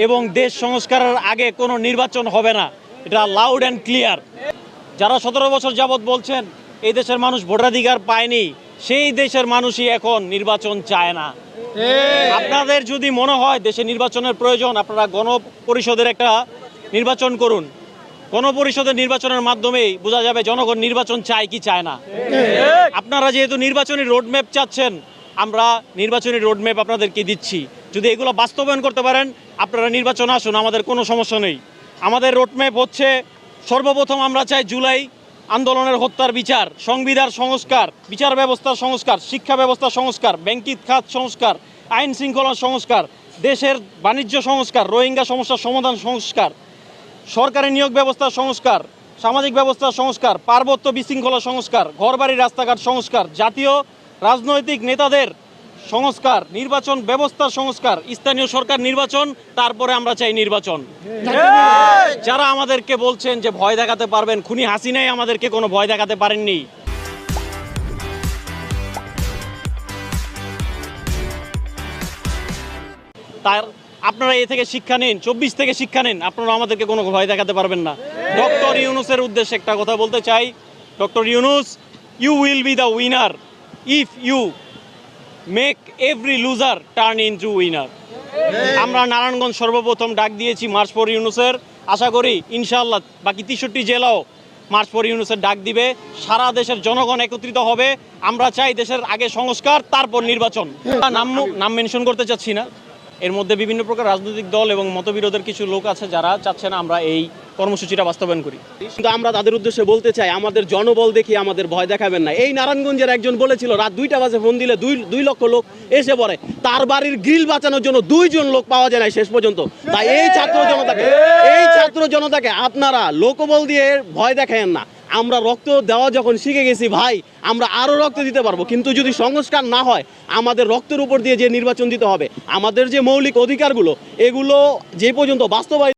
এবং দেশ সংস্কারের আগে কোনো নির্বাচন হবে না, এটা লাউড অ্যান্ড ক্লিয়ার। যারা 17 বছর যাবৎ বলছেন এই দেশের মানুষ ভোটাধিকার পায়নি, সেই দেশের মানুষই এখন নির্বাচন চায় না। আপনাদের যদি মনে হয় দেশে নির্বাচনের প্রয়োজন, আপনারা গণপরিষদের একটা নির্বাচন করুন। গণপরিষদের নির্বাচনের মাধ্যমেই বোঝা যাবে জনগণ নির্বাচন চায় কি চায় না। আপনারা যেহেতু নির্বাচনী রোডম্যাপ চাচ্ছেন, আমরা নির্বাচনী রোডম্যাপ আপনাদেরকে দিচ্ছি। যদি এগুলো বাস্তবায়ন করতে পারেন, আপনারা নির্বাচন আসুন, আমাদের কোনো সমস্যা নেই। আমাদের রোডম্যাপ হচ্ছে, সর্বপ্রথম আমরা চাই জুলাই আন্দোলনের হত্যার বিচার, সংবিধান সংস্কার, বিচার ব্যবস্থার সংস্কার, শিক্ষা ব্যবস্থার সংস্কার, ব্যাংকিং খাত সংস্কার, আইন শৃঙ্খলা সংস্কার, দেশের বাণিজ্য সংস্কার, রোহিঙ্গা সমস্যার সমাধান সংস্কার, সরকারি নিয়োগ ব্যবস্থার সংস্কার, সামাজিক ব্যবস্থার সংস্কার, পার্বত্য বিশৃঙ্খলা সংস্কার, ঘরবাড়ি রাস্তাঘাট সংস্কার, জাতীয় রাজনৈতিক নেতাদের সংস্কার, নির্বাচন ব্যবস্থার সংস্কার, স্থানীয় সরকার নির্বাচন, তারপরে আমরা চাই নির্বাচন। যারা আমাদেরকে বলছেন যে ভয় দেখাতে পারবেন, খুনি হাসিনাই আমাদেরকে কোনো ভয় দেখাতে পারেননি। তার আপনারা এ থেকে শিক্ষা নিন, 24 থেকে শিক্ষা নিন, আপনারা আমাদেরকে কোনো ভয় দেখাতে পারবেন না। ডক্টর ইউনূসের উদ্দেশ্যে একটা কথা বলতে চাই। Doctor Yunus, you will be the winner if you make every loser turn into winner. আমরা নারায়ণগঞ্জ সর্বপ্রথম ডাক দিয়েছি মার্চ ফর ইউনূসের। আশা করি ইনশাআল্লাহ বাকি 63 জেলাও মার্চ ফর ইউনূসের ডাক দিবে। সারা দেশের জনগণ একত্রিত হবে। আমরা চাই দেশের আগে সংস্কার, তারপর নির্বাচন। নাম মেনশন করতে চাচ্ছি না। এর মধ্যে বিভিন্ন প্রকার রাজনৈতিক দল এবং মতবিরোধের কিছু লোক আছে যারা চাচ্ছে না আমরা এই কর্মসূচিটা বাস্তবায়ন করি। কিন্তু আমরা তাদের উদ্দেশ্যে বলতে চাই, আমাদের জনবল দেখি আমাদের ভয় দেখাবেন না। এই নারায়ণগঞ্জের একজন বলেছিল রাত 2টা বাজে ফোন দিলে 2 লক্ষ লোক এসে পড়ে, তার বাড়ির গ্রিল বাঁচানোর জন্য 2 জন লোক পাওয়া যায় না শেষ পর্যন্ত। তাই এই ছাত্র জনতাকে আপনারা লোকবল দিয়ে ভয় দেখায়েন না। আমরা রক্ত দেওয়া যখন শিখে গেছি ভাই, আমরা আরও রক্ত দিতে পারবো। কিন্তু যদি সংস্কার না হয়, আমাদের রক্তের উপর দিয়ে যে নির্বাচন দিতে হবে, আমাদের যে মৌলিক অধিকারগুলো, এগুলো যে পর্যন্ত বাস্তবায়িত